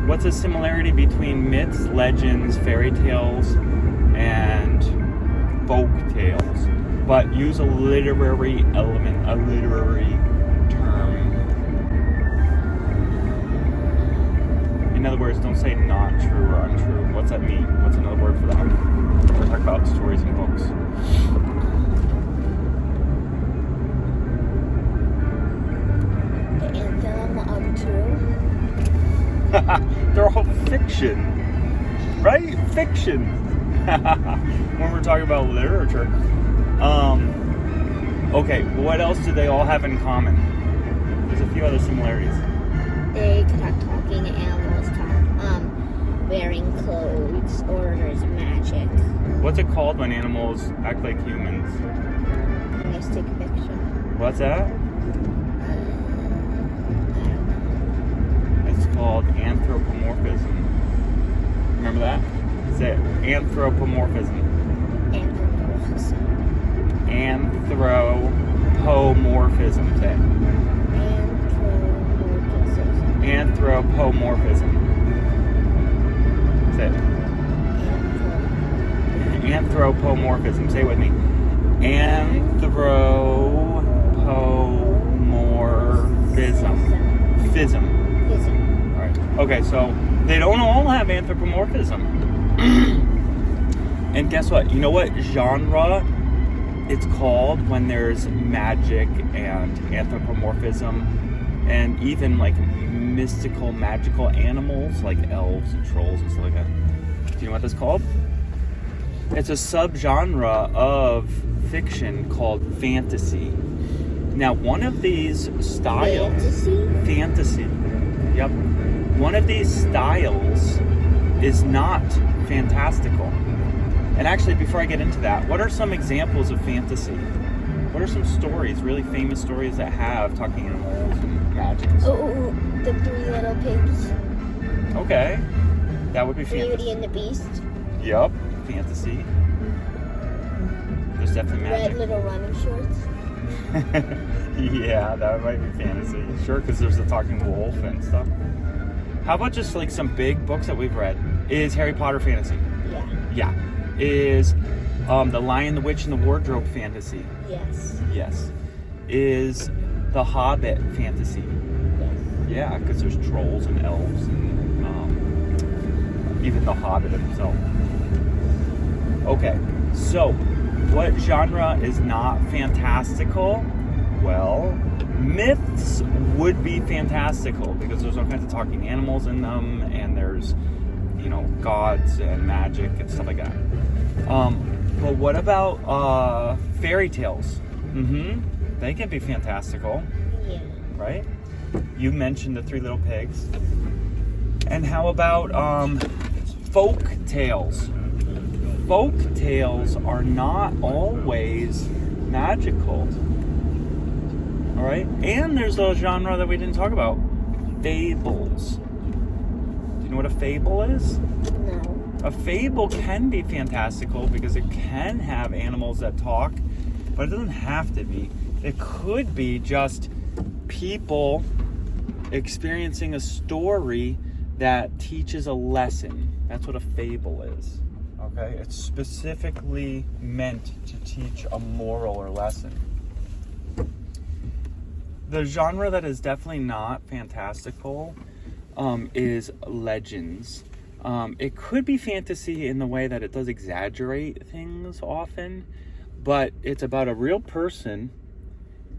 What's the similarity between myths, legends, fairy tales, and folk tales? But use a literary element, a literary term. In other words, don't say not true or untrue. What's that mean? What's another word for that? We're talking about stories and books. The anthem of true. They're all fiction, right? Fiction. When we're talking about literature. Okay, what else do they all have in common? There's a few other similarities. They could have talking animals, wearing clothes, or there's magic. What's it called when animals act like humans? Mystic fiction. What's that? I don't know. It's called anthropomorphism. Remember that? Say it. Anthropomorphism. Anthropomorphism. Anthropomorphism. Say it. Anthropomorphism. Anthropomorphism. Say it. Anthropomorphism. Say it with me. Anthropomorphism. Fism. All right. Okay, so they don't all have anthropomorphism. And guess what? You know what genre it's called when there's magic and anthropomorphism and even like mystical, magical animals like elves and trolls and stuff like that? Do you know what that's called? It's a subgenre of fiction called fantasy. Now, one of these styles... Fantasy. Yep. One of these styles is not fantastical. And actually, before I get into that, what are some examples of fantasy? What are some stories, really famous stories that have talking animals and magic and stuff? Oh, the Three Little Pigs. Okay. That would be fantasy. Beauty and the Beast. Yup. Fantasy. There's definitely magic. Red Little Running Shorts. Yeah, that might be fantasy. Sure, because there's the talking wolf and stuff. How about just like some big books that we've read? Is Harry Potter fantasy? Yeah. Yeah. Is The Lion, the Witch, and the Wardrobe fantasy? Yes. Yes. Is The Hobbit fantasy? Yes. Yeah, because there's trolls and elves and even the Hobbit himself. Okay, so what genre is not fantastical? Well, myths would be fantastical because there's all kinds of talking animals in them, and there's, you know, gods and magic and stuff like that. But what about fairy tales? They can be fantastical. Yeah. Right? You mentioned the Three Little Pigs. And how about folk tales? Folk tales are not always magical. All right? And there's a genre that we didn't talk about. Fables. Do you know what a fable is? No. A fable can be fantastical because it can have animals that talk, but it doesn't have to be. It could be just people experiencing a story that teaches a lesson. That's what a fable is. Okay? It's specifically meant to teach a moral or lesson. The genre that is definitely not fantastical is legends. It could be fantasy in the way that it does exaggerate things often, but it's about a real person,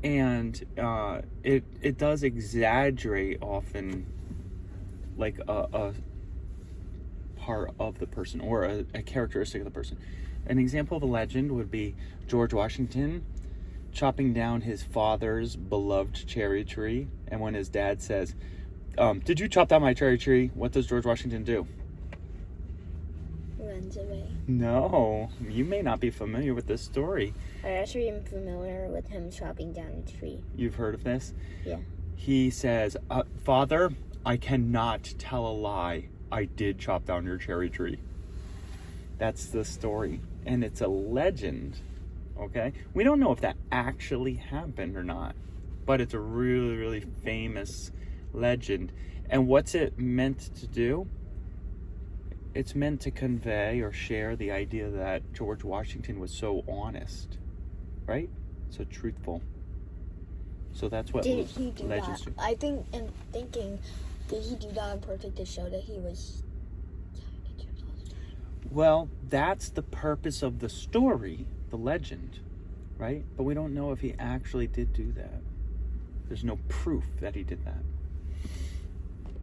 and it does exaggerate often, like a part of the person or a characteristic of the person. An example of a legend would be George Washington chopping down his father's beloved cherry tree, and when his dad says, "Did you chop down my cherry tree?" What does George Washington do? Runs away. No, you may not be familiar with this story. I actually am familiar with him chopping down a tree. You've heard of this? Yeah. He says, "Father, I cannot tell a lie. I did chop down your cherry tree." That's the story. And it's a legend, okay? We don't know if that actually happened or not, but it's a really, really famous legend. And what's it meant to do? It's meant to convey or share the idea that George Washington was so honest, right? So truthful. So that's what Did he do legends that? do. I think, in thinking, did he do that on purpose to show that he was... Well, that's the purpose of the story, the legend, right? But we don't know if he actually did do that. There's no proof that he did that.